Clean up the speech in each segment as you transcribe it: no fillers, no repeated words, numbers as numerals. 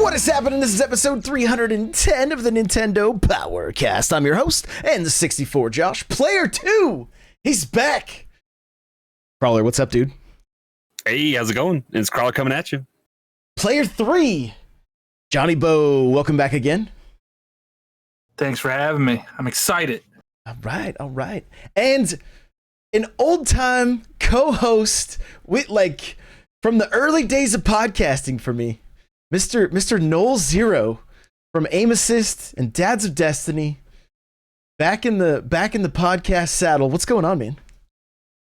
What is happening? This is episode 310 of the Nintendo Powercast. I'm your host, and the 64 Josh. Player 2, he's back. Crawler, what's up, dude? Hey, how's it going? It's Crawler coming at you. Player 3, Johnny Bo, welcome back again. Thanks for having me. I'm excited. All right. And an old-time co-host with, from the early days of podcasting for me, Mr. Noel Zero from Aim Assist and Dads of Destiny, back in the podcast saddle. What's going on, man?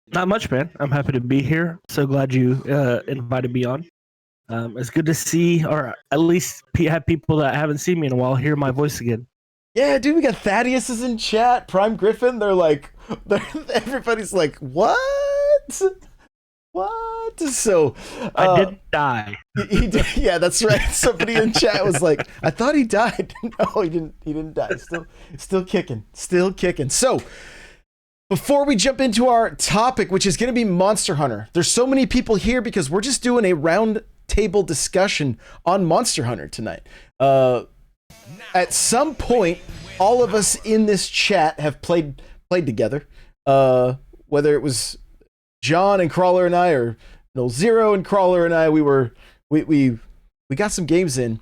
Not much, man. I'm happy to be here. So glad you invited me on. It's good to see, or at least have people that haven't seen me in a while hear my voice again. Yeah, dude, we got Thaddeus is in chat. Prime Griffin, everybody's like, what? What? So I didn't die. He did, yeah, that's right. Somebody in chat was like, I thought he died. No, he didn't die. Still kicking. So before we jump into our topic, which is going to be Monster Hunter, there's so many people here because we're just doing a round table discussion on Monster Hunter tonight. At some point, all of us in this chat have played together. Whether it was John and Crawler and I, or No Zero and Crawler and I, we got some games in,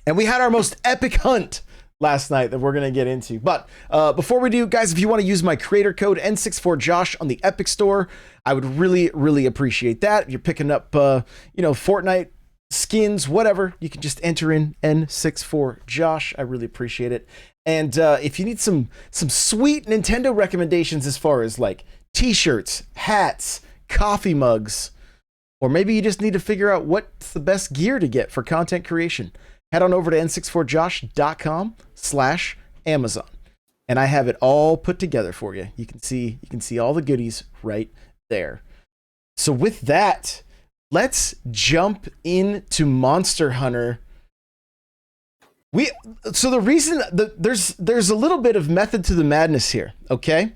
and we had our most epic hunt last night that we're gonna get into. But before we do, guys, if you want to use my creator code N64Josh on the Epic Store, I would really appreciate that. If you're picking up Fortnite skins, whatever, you can just enter in N64Josh. I really appreciate it. And if you need some sweet Nintendo recommendations as far as like t-shirts, hats, coffee mugs, or maybe you just need to figure out what's the best gear to get for content creation, head on over to n64josh.com/Amazon. And I have it all put together for you. You can see all the goodies right there. So with that, let's jump into Monster Hunter. So the reason that there's a little bit of method to the madness here, okay?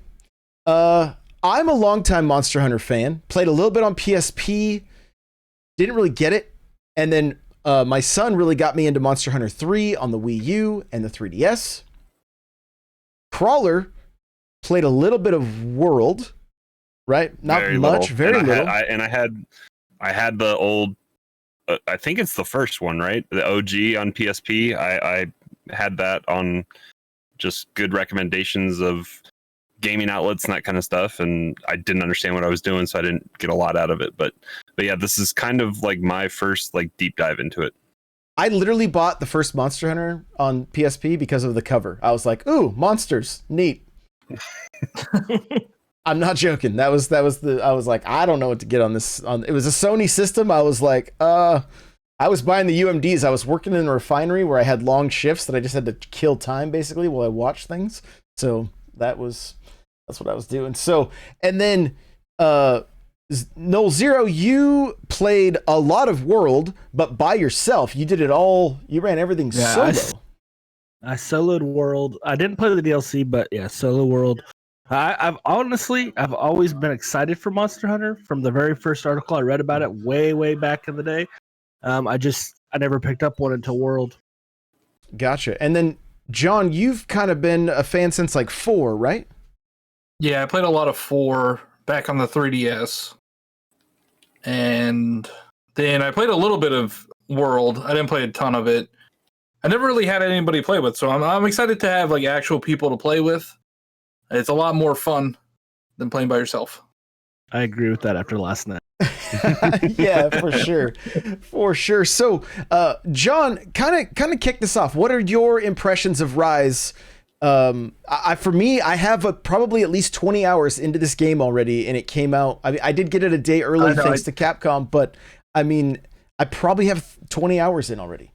I'm a longtime Monster Hunter fan. Played a little bit on PSP, didn't really get it, and then my son really got me into Monster Hunter 3 on the Wii U and the 3DS. Crawler played a little bit of World, right? Not very much, little. very little. I had the old. I think it's the first one, right? The OG on PSP. I had that on just good recommendations of gaming outlets and that kind of stuff, and I didn't understand what I was doing, so I didn't get a lot out of it. But yeah, this is kind of like my first deep dive into it. I literally bought the first Monster Hunter on PSP because of the cover. I was like, "Ooh, monsters, neat." I'm not joking. I was like, I don't know what to get on this. It was a Sony system. I was like, I was buying the UMDs. I was working in a refinery where I had long shifts that I just had to kill time basically while I watched things. So that's what I was doing. So, and then Noel Zero, you played a lot of World, but by yourself. You did it all. You ran everything solo. I soloed World. I didn't play the DLC, but yeah, solo World. I've always been excited for Monster Hunter from the very first article I read about it way back in the day. I never picked up one until World. Gotcha. And then John, you've kind of been a fan since 4, right? Yeah, I played a lot of 4 back on the 3DS. And then I played a little bit of World. I didn't play a ton of it. I never really had anybody play with, so I'm excited to have actual people to play with. It's a lot more fun than playing by yourself. I agree with that after last night. Yeah, for sure. So, John, kind of kick this off. What are your impressions of Ryze? For me, I have probably at least 20 hours into this game already, and it came out. I did get it a day early thanks to Capcom, but I mean, I probably have 20 hours in already.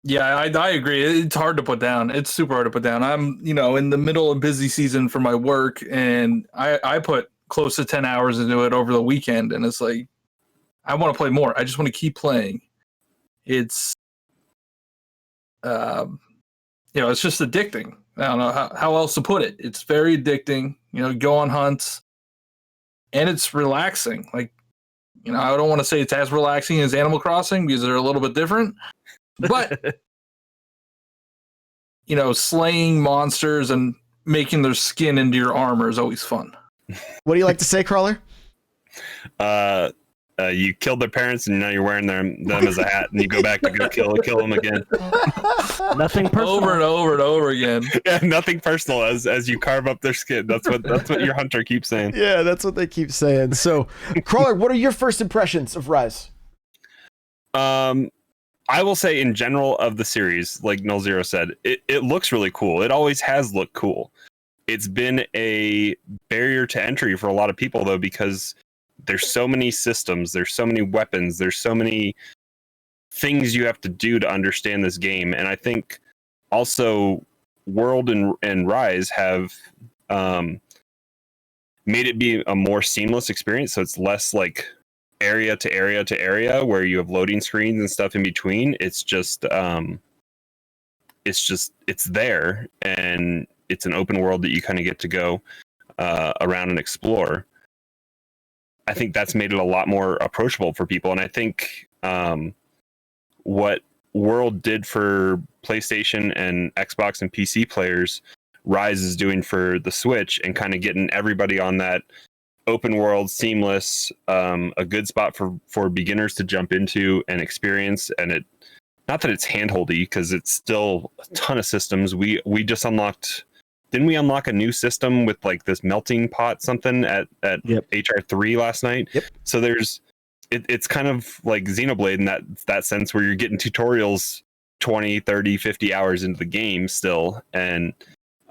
Yeah, I agree. It's hard to put down. It's super hard to put down. I'm, in the middle of busy season for my work, and I put close to 10 hours into it over the weekend, and it's like, I want to play more. I just want to keep playing. It's, it's just addicting. I don't know how else to put it. It's very addicting. Go on hunts, and it's relaxing. I don't want to say it's as relaxing as Animal Crossing because they're a little bit different, But slaying monsters and making their skin into your armor is always fun. What do you like to say, Crawler? You killed their parents and now you're wearing them as a hat, and you go back to go kill them again. Nothing personal. Over and over and over again. Yeah, nothing personal as you carve up their skin. That's what your hunter keeps saying. Yeah, that's what they keep saying. So, Crawler, what are your first impressions of Ryze? I will say in general of the series, like Null Zero said, it looks really cool. It always has looked cool. It's been a barrier to entry for a lot of people though, because there's so many systems, there's so many weapons, there's so many things you have to do to understand this game. And I think also World and Ryze have made it be a more seamless experience. So it's less like area to area to area where you have loading screens and stuff in between. It's there, and it's an open world that you kind of get to go around and explore. I think that's made it a lot more approachable for people. And I think what World did for PlayStation and Xbox and PC players, Ryze is doing for the Switch, and kind of getting everybody on that open world, seamless, a good spot for beginners to jump into and experience. And it, not that it's handholdy, because it's still a ton of systems. We just unlocked. Didn't we unlock a new system with like this melting pot something at Yep. HR3 last night? Yep. So it's kind of like Xenoblade in that sense, where you're getting tutorials 20, 30, 50 hours into the game still. And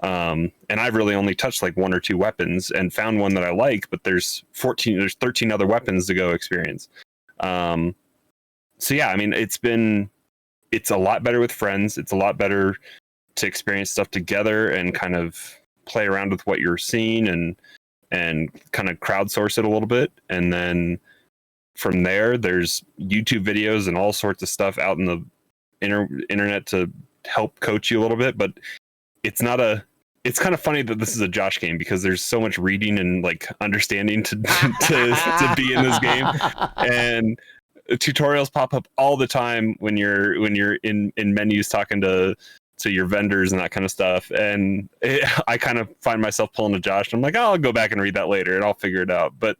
I've really only touched like one or two weapons and found one that I like, but there's 13 other weapons to go experience. So yeah, I mean, it's a lot better with friends. It's a lot better to experience stuff together and kind of play around with what you're seeing and kind of crowdsource it a little bit. And then from there, there's YouTube videos and all sorts of stuff out in the internet to help coach you a little bit. But it's kind of funny that this is a Josh game, because there's so much reading and like understanding to be in this game. And tutorials pop up all the time when you're in menus talking to your vendors and that kind of stuff. And I kind of find myself pulling to Josh. I'm like, I'll go back and read that later and I'll figure it out. But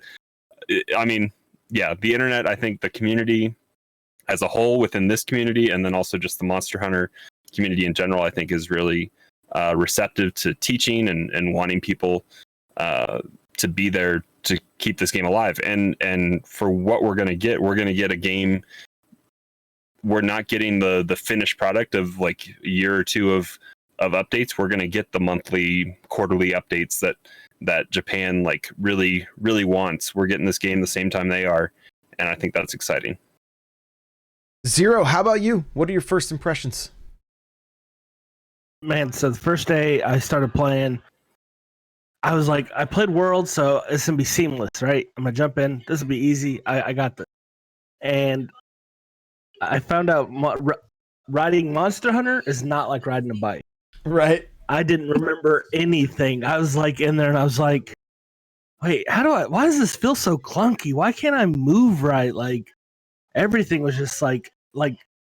I mean, yeah, the internet, I think the community as a whole within this community, and then also just the Monster Hunter community in general, I think is really receptive to teaching and wanting people to be there to keep this game alive. And for what we're going to get a game. We're not getting the finished product of like a year or two of updates. We're going to get the monthly, quarterly updates that Japan like really, really wants. We're getting this game the same time they are. And I think that's exciting. Zero, how about you? What are your first impressions? Man, so the first day I started playing, I was like, I played World, so it's going to be seamless, right? I'm going to jump in. This will be easy. I got this. And I found out riding Monster Hunter is not like riding a bike. Right. I didn't remember anything. I was like in there and I was like, wait, why does this feel so clunky? Why can't I move right? Like everything was just like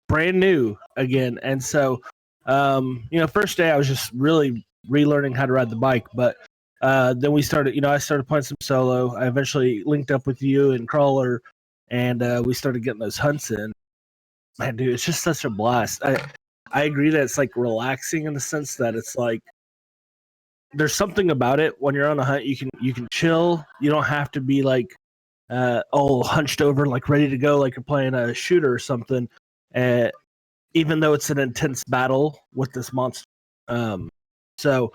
brand new again. And so, first day I was just really relearning how to ride the bike. But then we started, I started playing some solo. I eventually linked up with you and Crawler, and we started getting those hunts in. Man, dude, it's just such a blast. I agree that it's like relaxing in the sense that it's like there's something about it when you're on a hunt. You can chill. You don't have to be like all hunched over, like ready to go, like you're playing a shooter or something. Even though it's an intense battle with this monster. So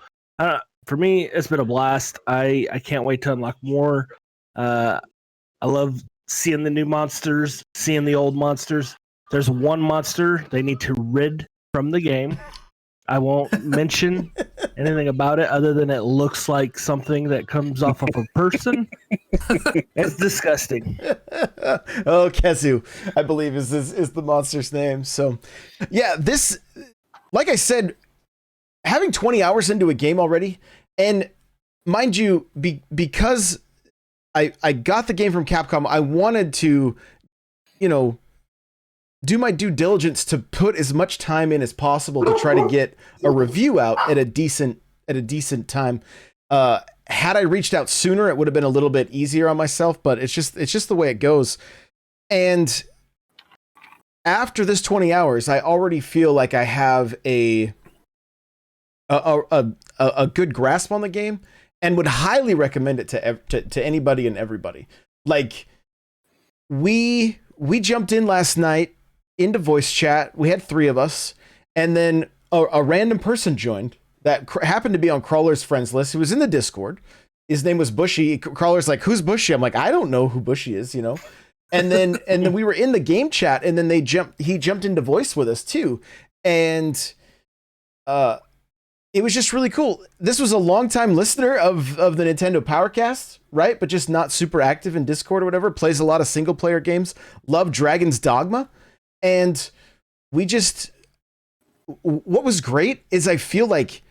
for me, it's been a blast. I can't wait to unlock more. I love seeing the new monsters, seeing the old monsters. There's one monster they need to rid from the game. I won't mention anything about it other than it looks like something that comes off of a person. It's disgusting. Oh, Kezu, I believe is the monster's name. So, yeah, this, like I said, having 20 hours into a game already, and mind you, because I got the game from Capcom, I wanted to, do my due diligence to put as much time in as possible to try to get a review out at a decent time. Had I reached out sooner, it would have been a little bit easier on myself, but it's just the way it goes. And after this 20 hours, I already feel like I have a good grasp on the game, and would highly recommend it to anybody and everybody. Like, we jumped in last night into voice chat. We had 3 of us, and then a random person joined that happened to be on Crawler's friends list. He was in the Discord. His name was Bushy. Crawler's like, "Who's Bushy?" I'm like, "I don't know who Bushy is," you know. And then we were in the game chat, and then he jumped into voice with us too, and it was just really cool. This was a longtime listener of the Nintendo Powercast, right? But just not super active in Discord or whatever. Plays a lot of single player games. Loved Dragon's Dogma, and what was great is I feel like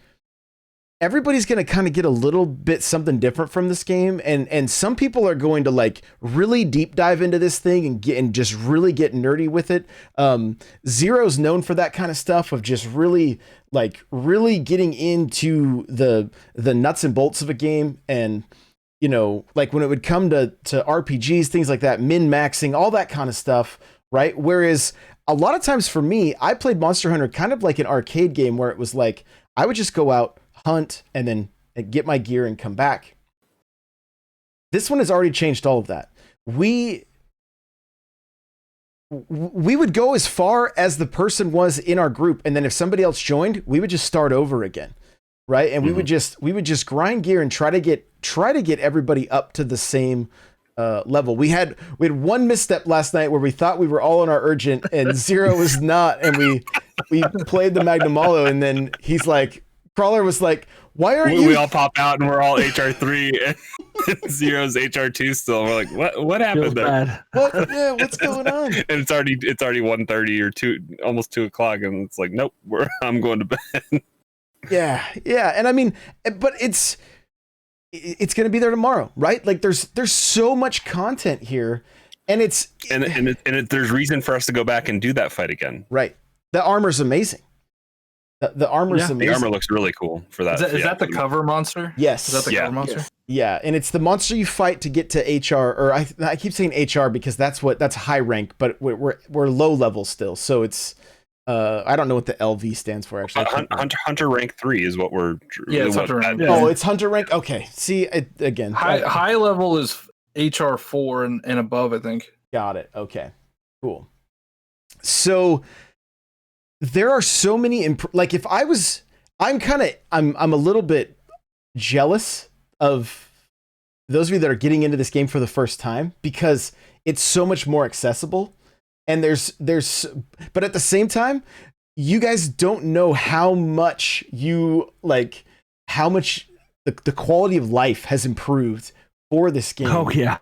everybody's going to kind of get a little bit something different from this game. And some people are going to like really deep dive into this thing and just really get nerdy with it. Zero's known for that kind of stuff, of just really getting into the nuts and bolts of a game. And, you know, like when it would come to RPGs, things like that, min-maxing, all that kind of stuff. Right. Whereas a lot of times for me, I played Monster Hunter kind of like an arcade game where it was like, I would just go out, hunt, and then get my gear and come back. This one has already changed all of that. We would go as far as the person was in our group, and then if somebody else joined, we would just start over again, right? And we would just grind gear and try to get everybody up to the same level. We had one misstep last night where we thought we were all in our urgent and Zero was not, and we played the Magnamalo, and then he's like, Crawler was like, "Why aren't you?" We all pop out and we're all HR3 and Zero's HR2 still. We're like, what happened there? What's going on? And it's already 1:30 or 2, almost 2 o'clock, and it's like, nope, I'm going to bed. Yeah, and I mean, but it's gonna be there tomorrow, right? Like there's so much content here, and there's reason for us to go back and do that fight again. Right. The armor's amazing. The armor's amazing. The armor looks really cool for that. Is that the cover monster? Yes. Is that the cover monster? Yes. Yeah, and it's the monster you fight to get to HR, or I keep saying HR because that's high rank, but we're low level still. So it's I don't know what the LV stands for actually. Hunter rank 3 is what we're. Yeah, it's Hunter rank. Oh, it's Hunter rank. Okay. See, again. High level is HR 4 and above, I think. Got it. Okay. Cool. So there are so many like if I'm a little bit jealous of those of you that are getting into this game for the first time, because it's so much more accessible, and but at the same time, you guys don't know how much the quality of life has improved for this game. Oh yeah.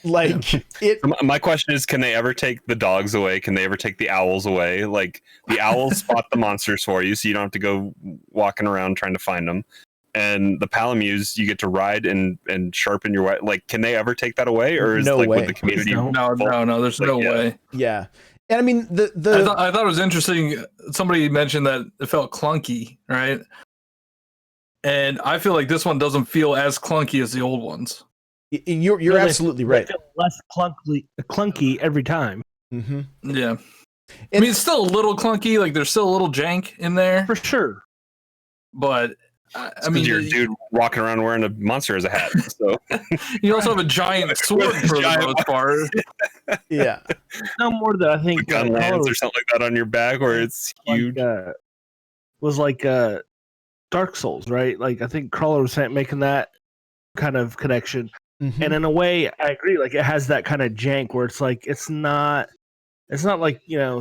Like it. My question is, can they ever take the dogs away? Can they ever take the owls away? Like the owls spot the monsters for you, so you don't have to go walking around trying to find them. And the Palamews, you get to ride and sharpen your. Like, can they ever take that away, or is No like way. with the community? No. There's no way. Yeah, and I mean I thought it was interesting. Somebody mentioned that it felt clunky, right? And I feel like this one doesn't feel as clunky as the old ones. You're absolutely right. They feel less clunky every time. Mm-hmm. Yeah. I mean, it's still a little clunky. Like, there's still a little jank in there. For sure. But, I mean... You're a dude walking around wearing a monster as a hat. So you also have a giant sword for the most part. Yeah. No more than I think... gun lands or something like that on your back, where it's huge. Was like Dark Souls, right? Like, I think Crawler was making that kind of connection. Mm-hmm. And in a way, I agree. Like, it has that kind of jank where it's like it's not like, you know,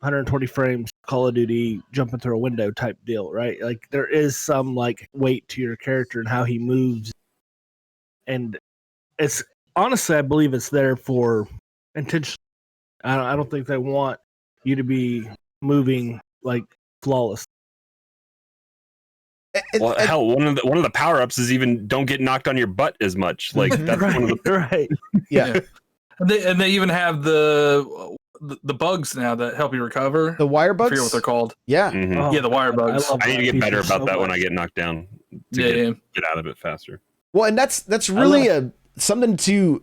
120 frames Call of Duty jumping through a window type deal, right? Like, there is some like weight to your character and how he moves, and it's honestly, I believe it's there for intention. I don't think they want you to be moving like flawless. Well, hell, one of the power ups is even don't get knocked on your butt as much. Like that's right, one of the Yeah. And they even have the the bugs now that help you recover. The wire I bugs. forget what they're called. Yeah. Mhm. Oh, Yeah, the wire bugs. love I need to that get better feature about so that when much. I get knocked down to Yeah, get out of it faster. Well, and that's really something to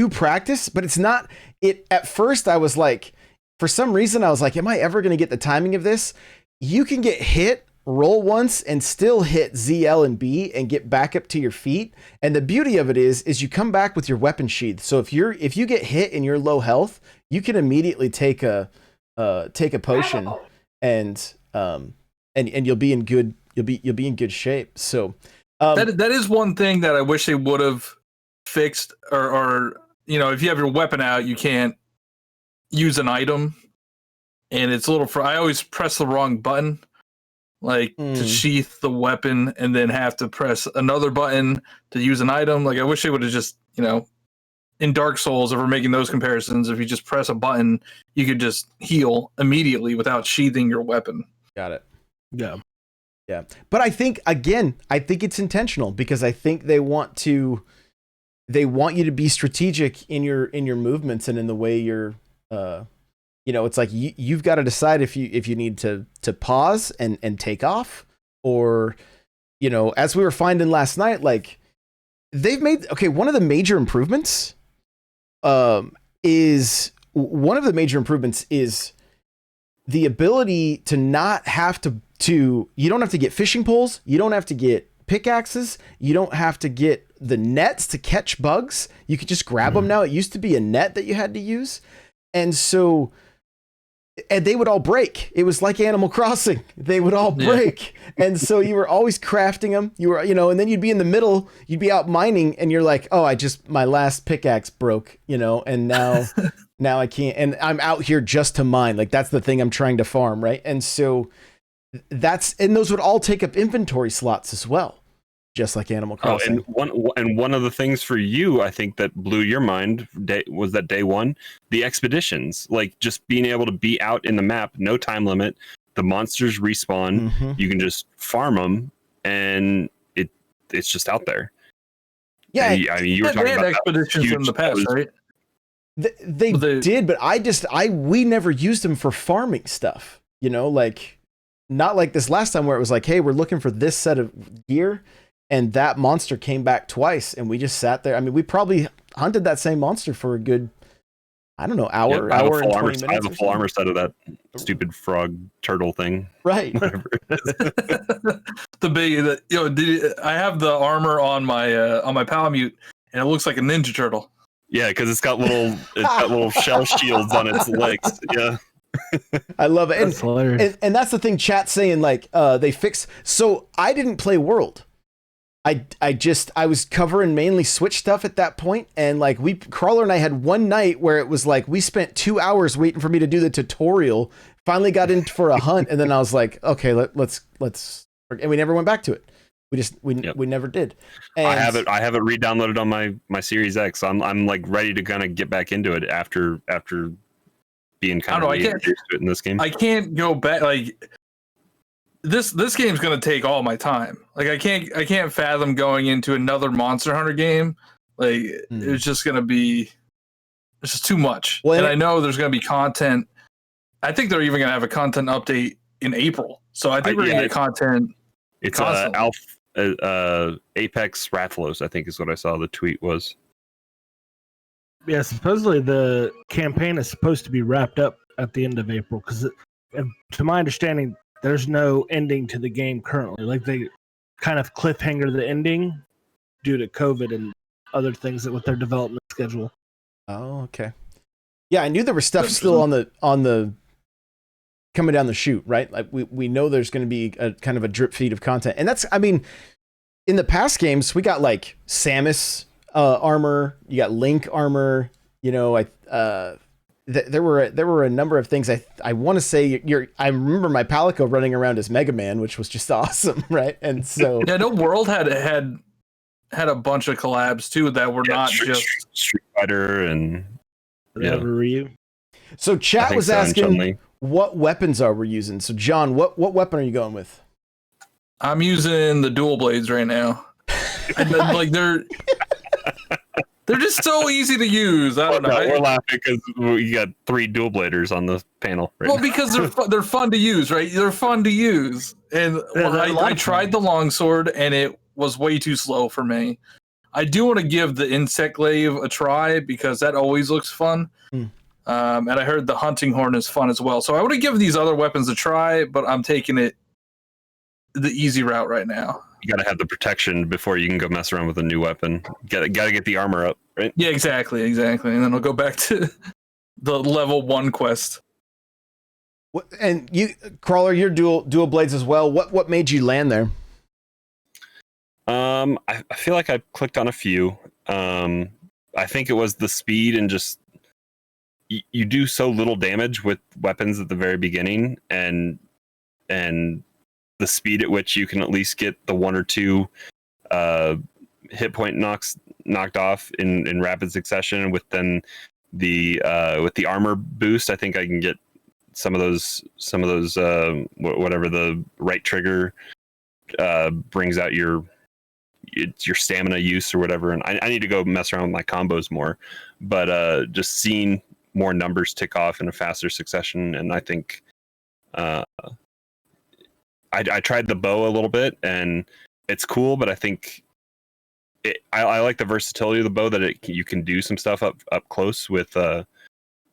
practice, but it's not it. At first, I was like, for some reason, I was like, am I ever going to get the timing of this? You can get hit, roll once, and still hit Z, L, and B, and get back up to your feet. And the beauty of it is you come back with your weapon sheath. So if you get hit and you're low health, you can immediately take a potion, and you'll be in good shape. So that is one thing that I wish they would have fixed, or if you have your weapon out, you can't use an item, and it's a little. I always press the wrong button, to sheath the weapon, and then have to press another button to use an item. Like I wish they would have just, in Dark Souls, if we're making those comparisons, if you just press a button, you could just heal immediately without sheathing your weapon. Got it. Yeah. Yeah. But I think it's intentional, because I think they want you to be strategic in your movements and in the way you're, it's like you've got to decide if you need to pause and take off, or, as we were finding last night, like they've made, one of the major improvements is the ability to not have to you don't have to get fishing poles, you don't have to get pickaxes, you don't have to get the nets to catch bugs. You could just grab them now. It used to be a net that you had to use. And they would all break. It was like Animal Crossing. They would all break. Yeah. And so you were always crafting them. You were, and then you'd be in the middle, you'd be out mining, and you're like, oh, my last pickaxe broke, and now I can't, and I'm out here just to mine. Like that's the thing I'm trying to farm, right? And so and those would all take up inventory slots as well, just like Animal Crossing. And one of the things for you, I think, that blew your mind was that day one, the expeditions, like just being able to be out in the map, no time limit. The monsters respawn. Mm-hmm. You can just farm them, and it's just out there. Yeah, you were talking about expeditions in the past, right? They did, but we never used them for farming stuff. Not like this last time where it was like, hey, we're looking for this set of gear, and that monster came back twice, and we just sat there. I mean, we probably hunted that same monster for a good, I don't know, hour and 20 minutes. I have a full armor set of that stupid frog turtle thing. Right. Whatever it is. I have the armor on my Palamute, and it looks like a Ninja Turtle. Yeah, because it's got little shell shields on its legs. Yeah. I love it. And that's the thing chat's saying, like, they fix. So I didn't play World. I was covering mainly Switch stuff at that point, and like Crawler and I had one night where it was like we spent 2 hours waiting for me to do the tutorial, finally got in for a hunt, and then I was like, okay, let's and we never went back to it. We never did. And I have it re-downloaded on my Series X. I'm like ready to kind of get back into it after being kind of used to it in this game. I can't go back. Like this game's gonna take all my time. Like I can't fathom going into another Monster Hunter game. Like it's just too much. Well, and I know there's gonna be content. I think they're even gonna have a content update in April. So I think we're gonna get content. It's Apex Rathalos, I think is what I saw the tweet was. Yeah, supposedly the campaign is supposed to be wrapped up at the end of April, because to my understanding, there's no ending to the game currently. Like they kind of cliffhanger the ending due to COVID and other things with their development schedule. Oh, okay. Yeah, I knew there was stuff still on the coming down the chute, right? Like we know there's going to be a kind of a drip feed of content, and that's, I mean, in the past games we got like Samus armor, you got Link armor, there were a number of things. I want to say I remember my Palico running around as Mega Man, which was just awesome, right? And so yeah, no, World had a bunch of collabs too that were not just Street Fighter and Ryu. So chat was asking what weapons are we using. So John, what weapon are you going with? I'm using the dual blades right now. And then, like They're just so easy to use. I don't know. We're laughing because we got 3 dual bladers on the panel. Right Well, now. because they're fun to use, right? They're fun to use. And I tried the longsword, and it was way too slow for me. I do want to give the insect glaive a try because that always looks fun. And I heard the hunting horn is fun as well. So I would have given these other weapons a try, but I'm taking it the easy route right now. You got to have the protection before you can go mess around with a new weapon. Got to get the armor up, right? Yeah, exactly. And then I'll go back to the level 1 quest. And you, Crawler, you're dual blades as well. What made you land there? I feel like I clicked on a few. I think it was the speed and just you do so little damage with weapons at the very beginning, and the speed at which you can at least get the 1 or 2 hit point knocked off in rapid succession. With then the armor boost, I think I can get some of those whatever the right trigger brings out your stamina use or whatever. And I need to go mess around with my combos more, but just seeing more numbers tick off in a faster succession. And I think I tried the bow a little bit, and it's cool, but I think I like the versatility of the bow, that you can do some stuff up close with a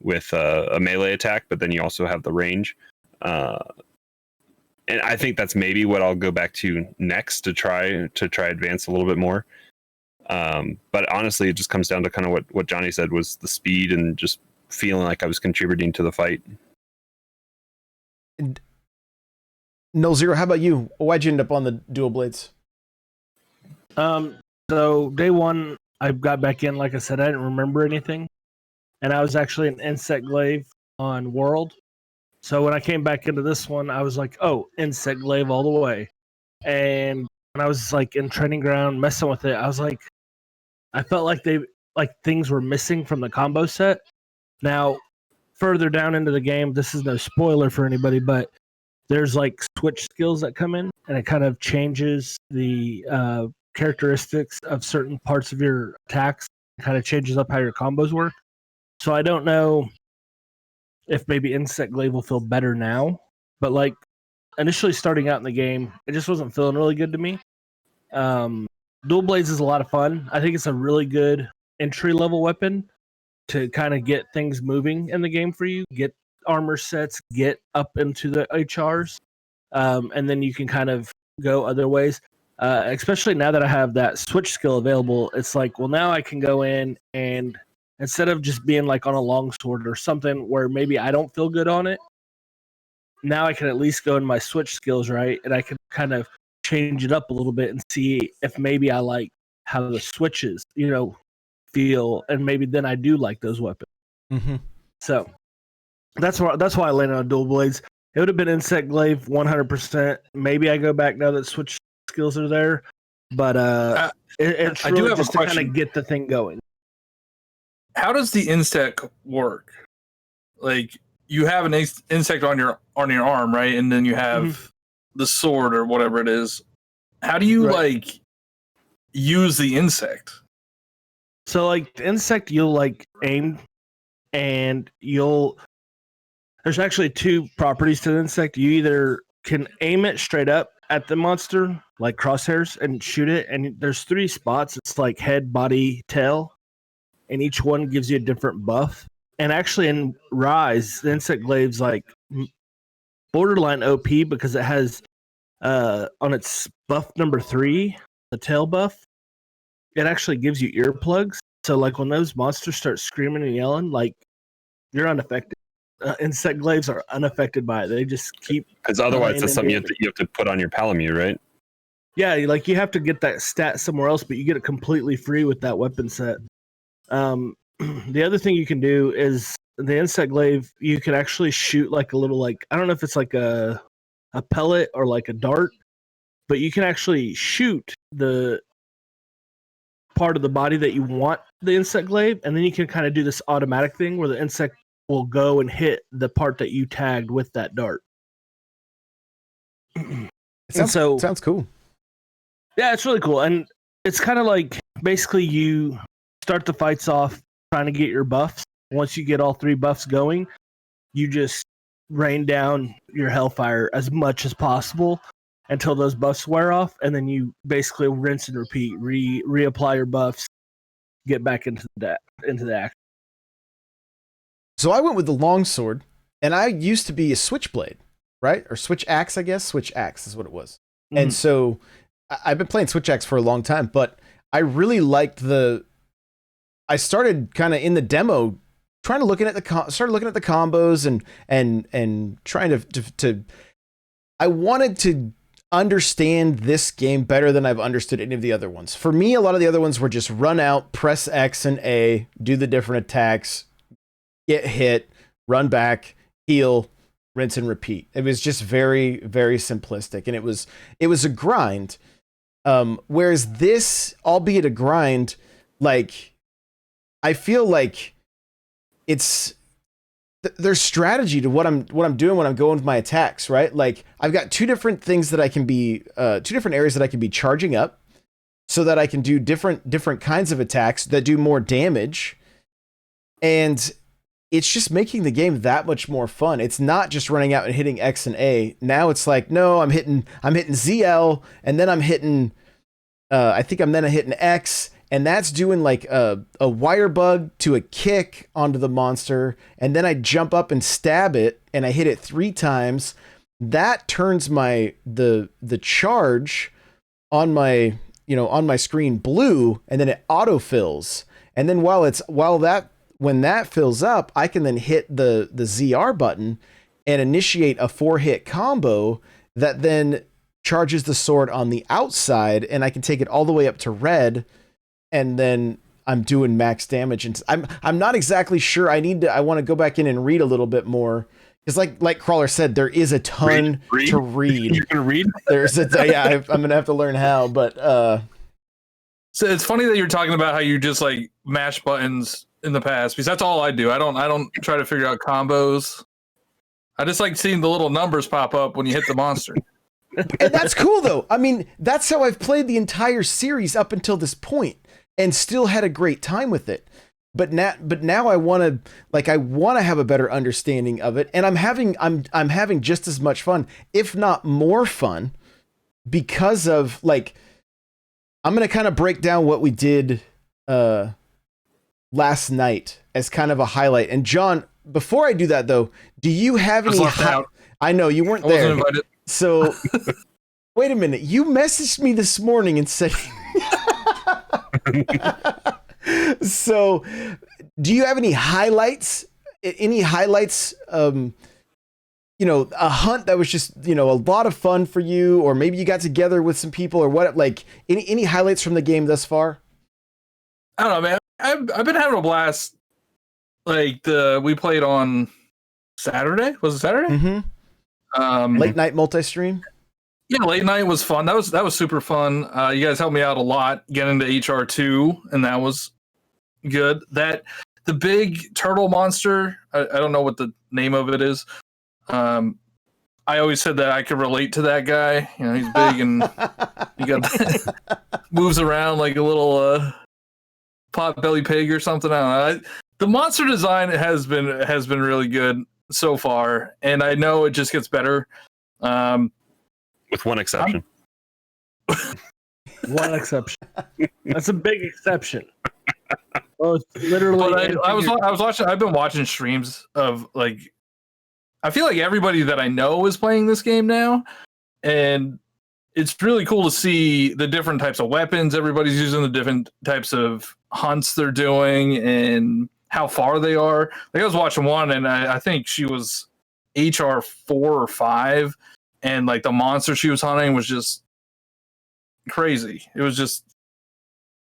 melee attack, but then you also have the range. And I think that's maybe what I'll go back to next to try advance a little bit more. But honestly, it just comes down to kind of what Johnny said, was the speed and just feeling like I was contributing to the fight. And No Zero, how about you? Why'd you end up on the dual blades? So day one, I got back in. Like I said, I didn't remember anything, and I was actually an insect glaive on World. So when I came back into this one, I was like, "Oh, insect glaive all the way." And when I was like in training ground messing with it, I was like, I felt like things were missing from the combo set. Now, further down into the game, this is no spoiler for anybody, but there's like switch skills that come in, and it kind of changes the characteristics of certain parts of your attacks, kind of changes up how your combos work. So I don't know if maybe Insect Glaive will feel better now, but like initially starting out in the game, it just wasn't feeling really good to me. Dual Blades is a lot of fun. I think it's a really good entry level weapon to kind of get things moving in the game for you, get armor sets, get up into the HRs, and then you can kind of go other ways. Especially now that I have that switch skill available, it's like, well, now I can go in and instead of just being like on a longsword or something where maybe I don't feel good on it, now I can at least go in my switch skills, right? And I can kind of change it up a little bit and see if maybe I like how the switches, feel, and maybe then I do like those weapons. Mm-hmm. So that's why I landed on dual blades. It would have been Insect Glaive 100%. Maybe I go back now that switch skills are there, but it's really just to kind of get the thing going. How does the insect work? Like, you have an insect on your arm, right? And then you have the sword or whatever it is. How do you like use the insect? So like the insect, you'll like aim, and there's actually two properties to the insect. You either can aim it straight up at the monster, like crosshairs, and shoot it. And there's 3 spots. It's like head, body, tail. And each one gives you a different buff. And actually in Ryze, the Insect Glaive's like borderline OP because it has on its buff number 3, the tail buff, it actually gives you earplugs. So like when those monsters start screaming and yelling, like you're unaffected. Insect Glaives are unaffected by it. They just keep, because otherwise that's something you have to put on your Palamute, right? Yeah, like you have to get that stat somewhere else, but you get it completely free with that weapon set. The other thing you can do is the Insect Glaive, you can actually shoot like a little, like, I don't know if it's like a pellet or like a dart, but you can actually shoot the part of the body that you want the Insect Glaive, and then you can kind of do this automatic thing where the insect will go and hit the part that you tagged with that dart. Sounds cool. Yeah, it's really cool. And it's kind of like basically you start the fights off trying to get your buffs. Once you get all 3 buffs going, you just rain down your hellfire as much as possible until those buffs wear off, and then you basically rinse and repeat, reapply your buffs, get back into the action. So I went with the longsword, and I used to be a switchblade, right? Or switch axe, I guess. Switch axe is what it was. Mm-hmm. And so I've been playing switch axe for a long time, but I really liked I started kind of in the demo trying to started looking at the combos and trying to I wanted to understand this game better than I've understood any of the other ones. For me, a lot of the other ones were just run out, press X and A, do the different attacks, get hit, run back, heal, rinse and repeat. It was just very, very simplistic, and it was a grind. Whereas this, albeit a grind, like I feel like there's strategy to what I'm doing when I'm going with my attacks, right? Like I've got 2 different things that I can be 2 different areas that I can be charging up so that I can do different kinds of attacks that do more damage. And it's just making the game that much more fun. It's not just running out and hitting X and A. Now it's like, no, I'm hitting ZL, and then I'm hitting I think I'm then hitting X, and that's doing like a wire bug to a kick onto the monster, and then I jump up and stab it, and I hit it 3 times. That turns the charge on my screen blue, and then it autofills. And then when that fills up, I can then hit the ZR button and initiate a 4-hit combo that then charges the sword on the outside, and I can take it all the way up to red, and then I'm doing max damage. And I'm not exactly sure. I want to go back in and read a little bit more, because like Crawler said, there is a ton to read. You're gonna read? I'm gonna have to learn how, but so it's funny that you're talking about how you just like mash buttons in the past, because that's all I do. I don't try to figure out combos. I just like seeing the little numbers pop up when you hit the monster. And that's cool though. I mean, that's how I've played the entire series up until this point, and still had a great time with it. But now I want to have a better understanding of it, and I'm having just as much fun, if not more fun, because of like I'm going to kind of break down what we did last night as kind of a highlight. And John, before I do that though, do you have any I know you weren't there. Wasn't invited. So wait a minute. You messaged me this morning and said So, do you have any highlights? A hunt that was just, a lot of fun for you, or maybe you got together with some people, or what? Like any highlights from the game thus far? I don't know, man. I've been having a blast. Like we played on Saturday. Was it Saturday? Mm-hmm. Late night multi-stream. Yeah, late night was fun. That was super fun. You guys helped me out a lot getting to HR2, and that was good. The big turtle monster, I don't know what the name of it is. I always said that I could relate to that guy. He's big and he got moves around like a little pot-belly pig or something. I don't know. The monster design has been really good so far, and I know it just gets better. With one exception. One exception. That's a big exception. Well, it's literally. I was watching. I've been watching streams of like. I feel like everybody that I know is playing this game now, and it's really cool to see the different types of weapons everybody's using, the different types of hunts they're doing, and how far they are. Like I was watching one, and I think she was HR 4 or 5. And like the monster she was hunting was just crazy. It was just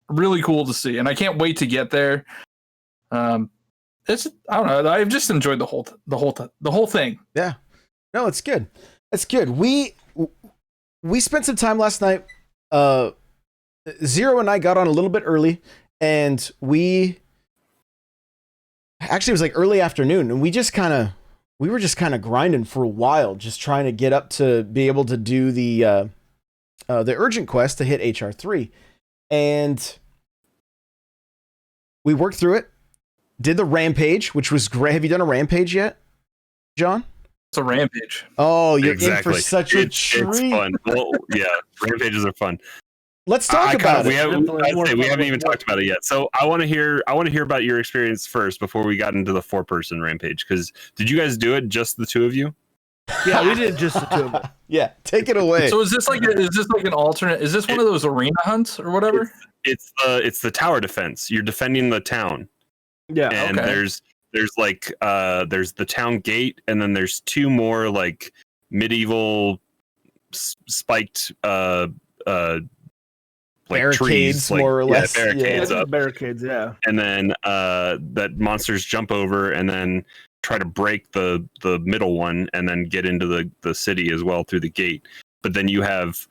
really cool to see, and I can't wait to get there. I don't know. I've just enjoyed the whole thing. Yeah, no, it's good. It's good. We spent some time last night. Zero and I got on a little bit early, and it was like early afternoon, and we were just kind of grinding for a while, just trying to get up to be able to do the urgent quest to hit HR3. And We worked through it. Did the rampage, which was great. Have you done a rampage yet, John? It's a rampage. Oh, you're in for such a treat. It's fun. Well, yeah, rampages are fun. Let's talk about it. We haven't even talked about it yet. So I want to hear about your experience first before we got into the 4-person rampage. Because did you guys do it just the two of you? Yeah, we did just the two of them. Yeah, take it away. So is this like an alternate? Is this one of those arena hunts or whatever? It's the tower defense. You're defending the town. Yeah, and there's the town gate, and then there's 2 more like medieval spiked like barricades, trees, more or less. Barricades up. Barricades, yeah. And then that monsters jump over and then try to break the middle one and then get into the city as well through the gate. But then you have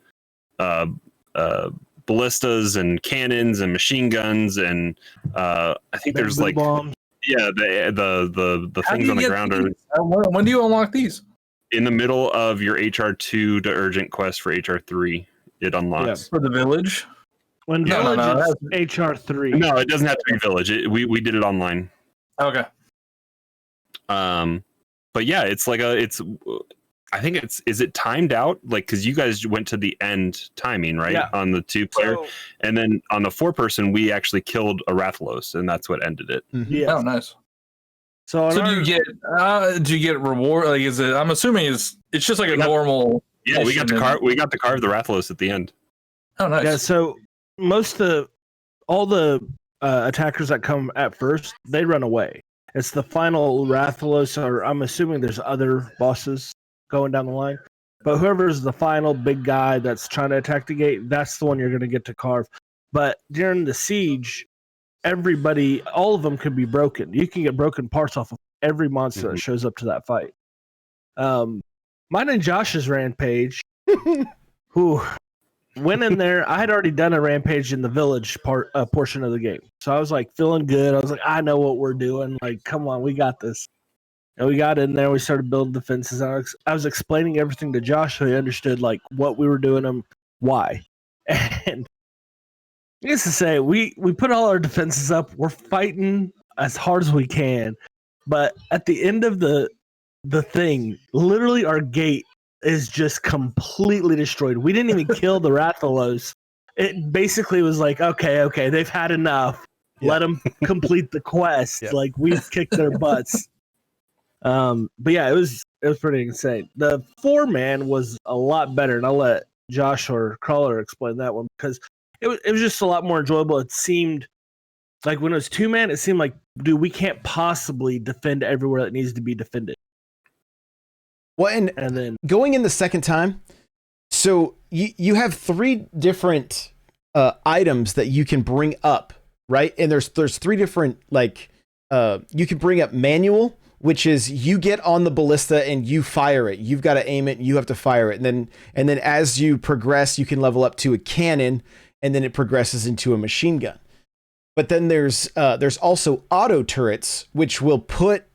ballistas and cannons and machine guns and I think there's like bombs. Yeah, the things on the ground are. When do you unlock these? In the middle of your HR2 to urgent quest for HR3, it unlocks. For the village? When No, Village is HR3. No, it doesn't have to be village. We did it online. Okay. But yeah, it's like I think is it timed out? Like, because you guys went to the end timing, right? Yeah. On the 2-player. And then on the 4-person, we actually killed a Rathalos, and that's what ended it. Yeah. Oh, nice. So do you get reward? Like, is it? I'm assuming it's just like a normal. Yeah, we got to carve the Rathalos at the end. Oh, nice. Yeah. So all the attackers that come at first, they run away. It's the final Rathalos, or I'm assuming there's other bosses going down the line. But whoever's the final big guy that's trying to attack the gate, that's the one you're going to get to carve. But during the siege, everybody, all of them can be broken. You can get broken parts off of every monster that shows up to that fight. Mine and Josh's rampage, who went in there. I had already done a rampage in the village portion of the game. So I was like feeling good. I was like, I know what we're doing. Like, come on, we got this. And we got in there. We started building defenses. I was explaining everything to Josh so he understood like what we were doing and why. And needless to say, we put all our defenses up. We're fighting as hard as we can. But at the end of the thing, literally our gate is just completely destroyed. We didn't even kill the Rathalos. It basically was like, okay, they've had enough. Yeah. Let them complete the quest. Yeah. Like, we've kicked their butts. But yeah, it was pretty insane. The 4-man was a lot better, and I'll let Josh or Crawler explain that one because it was just a lot more enjoyable. It seemed like when it was 2-man, it seemed like, dude, we can't possibly defend everywhere that needs to be defended. Well, and then going in the second time, so you have 3 different items that you can bring up, right? And there's 3 different, like, you can bring up manual, which is you get on the ballista and you fire it. You've got to aim it and you have to fire it. And then as you progress, you can level up to a cannon, and then it progresses into a machine gun. But then there's also auto turrets, which will put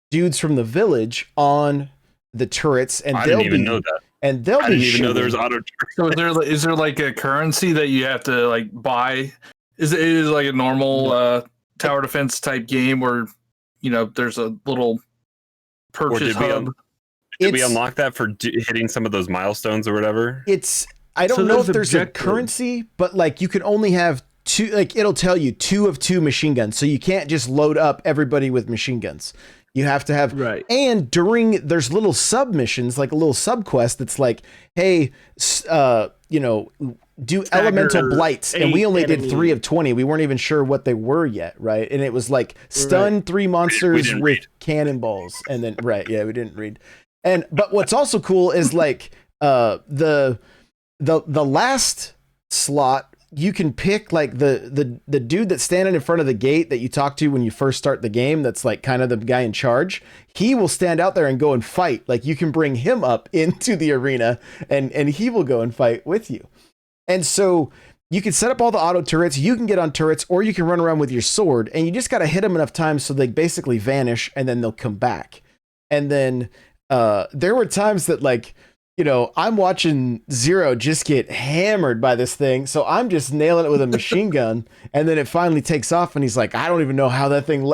dudes from the village on the turrets, and I didn't even know that. And they'll I didn't even know there was auto turrets. So is there like a currency that you have to like buy? Is it like a normal tower defense type game where there's a little purchase hub? Did we unlock that for hitting some of those milestones or whatever? I don't know if there's a currency, but like you can only have 2. Like it'll tell you 2 of 2 machine guns, so you can't just load up everybody with machine guns. You have to have, right. And there's little submissions, like a little sub quest that's like, hey, do elemental blights, and we only did 3 of 20. We weren't even sure what they were yet, right? And it was like stun 3 monsters with cannonballs, and then we didn't read. But what's also cool is like the last slot. You can pick like the dude that's standing in front of the gate that you talk to when you first start the game. That's like kind of the guy in charge. He will stand out there and go and fight. Like you can bring him up into the arena and he will go and fight with you. And so you can set up all the auto turrets. You can get on turrets, or you can run around with your sword, and you just got to hit them enough times so they basically vanish and then they'll come back. And then there were times that like, I'm watching Zero just get hammered by this thing. So I'm just nailing it with a machine gun. And then it finally takes off and he's like, I don't even know how that thing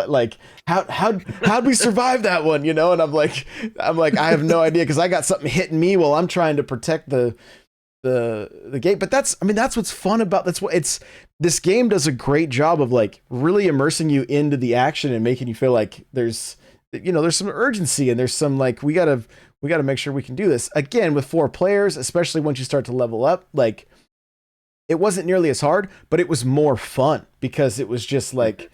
how'd we survive that one, And I'm like, I have no idea. Cause I got something hitting me while I'm trying to protect the gate. But that's what's fun about this game does a great job of like really immersing you into the action and making you feel like there's some urgency and there's some like, we gotta make sure we can do this again with 4 players, especially once you start to level up. Like it wasn't nearly as hard, but it was more fun because it was just like,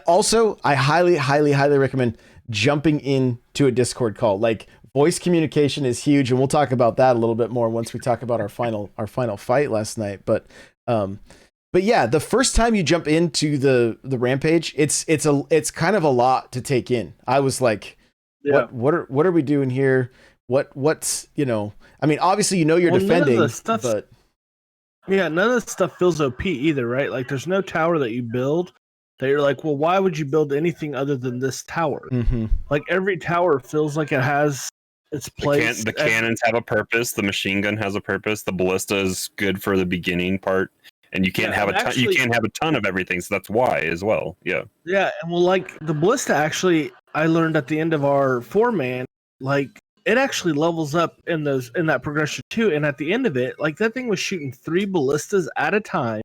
also I highly, highly, highly recommend jumping into a Discord call. Like voice communication is huge. And we'll talk about that a little bit more once we talk about our final fight last night. But yeah, the first time you jump into the rampage, it's kind of a lot to take in. I was like, Yeah. what are we doing here? What's obviously you're defending, but yeah, none of the stuff feels OP either, right? Like there's no tower that you build that you're like, well, why would you build anything other than this tower? mm-hmm. Like every tower feels like it has its place. The cannons have a purpose. The machine gun has a purpose. The ballista is good for the beginning part. And you can't have a ton. You can't have a ton of everything, so that's why as well. Yeah. Yeah, and well, like the ballista actually, I learned at the end of our 4-man, like it actually levels up in that progression too. And at the end of it, like that thing was shooting 3 ballistas at a time,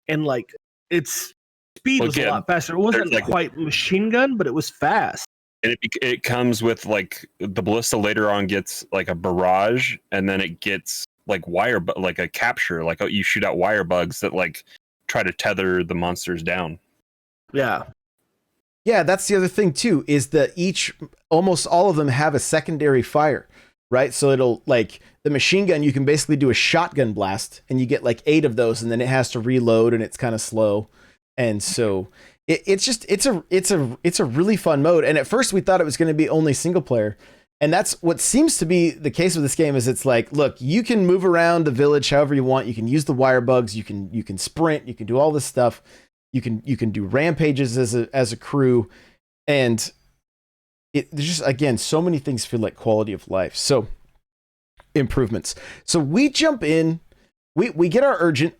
and like its speed was a lot faster. It wasn't quite machine gun, but it was fast. And it comes with like the ballista later on gets like a barrage, and then it gets like like a capture, like you shoot out wire bugs that like try to tether the monsters down. Yeah, that's the other thing too, is that almost all of them have a secondary fire, right? So it'll like the machine gun, you can basically do a shotgun blast and you get like 8 of those, and then it has to reload and it's kind of slow. And so it's a really fun mode. And at first we thought it was going to be only single player. And that's what seems to be the case with this game, is it's like, look, you can move around the village however you want. You can use the wire bugs. You can sprint. You can do all this stuff. You can do rampages as a crew. And there's just, again, so many things feel like quality of life. So improvements. So we jump in, we get our urgent,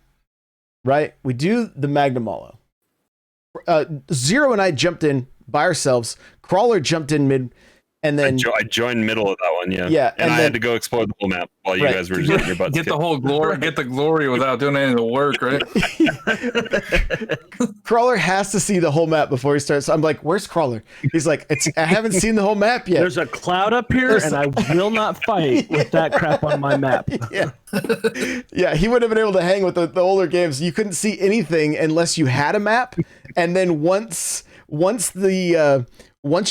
right? We do the Magnum Hollow. Zero and I jumped in by ourselves. Crawler jumped in mid. And then I joined middle of that one, yeah. Yeah, and I had to go explore the whole map while you guys were getting your butts get the whole glory, get the glory without doing any of the work, right? Crawler has to see the whole map before he starts. I'm like, "Where's Crawler?" He's like, I haven't seen the whole map yet. There's a cloud up here, and I will not fight with that crap on my map. Yeah, yeah. He wouldn't have been able to hang with the older games. You couldn't see anything unless you had a map, and then once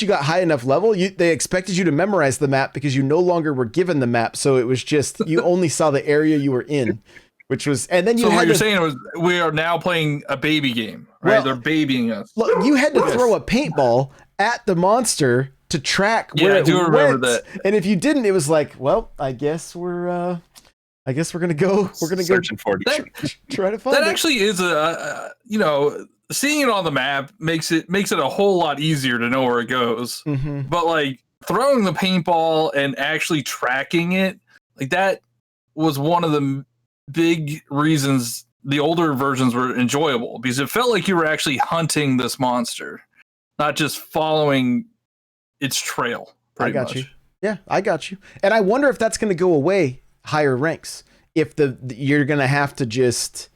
you got high enough level, they expected you to memorize the map because you no longer were given the map. So it was just, you only saw the area you were in, which was, and then what you're saying was we are now playing a baby game, right? Well, they're babying us. Look, you had to throw a paintball at the monster to track where it went. That. And if you didn't, it was like, well, I guess we're gonna go searching for it. Try to find that. That actually is seeing it on the map makes it a whole lot easier to know where it goes. Mm-hmm. But like throwing the paintball and actually tracking it, like that was one of the big reasons the older versions were enjoyable, because it felt like you were actually hunting this monster, not just following its trail. I got you. Yeah, I got you. And I wonder if that's going to go away higher ranks. If you're going to have to just,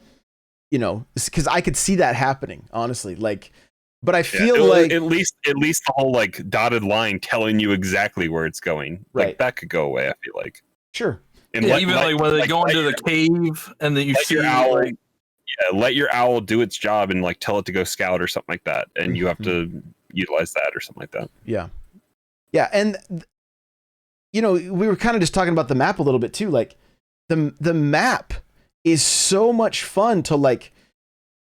because I could see that happening, honestly. Like, but I feel like at least the whole like dotted line telling you exactly where it's going, right? Like, that could go away. I feel like sure. And even when they go into the cave and then you see your owl. Let your owl do its job and like tell it to go scout or something like that, and you have to utilize that or something like that. Yeah, and we were kind of just talking about the map a little bit too, like. The map is so much fun to like,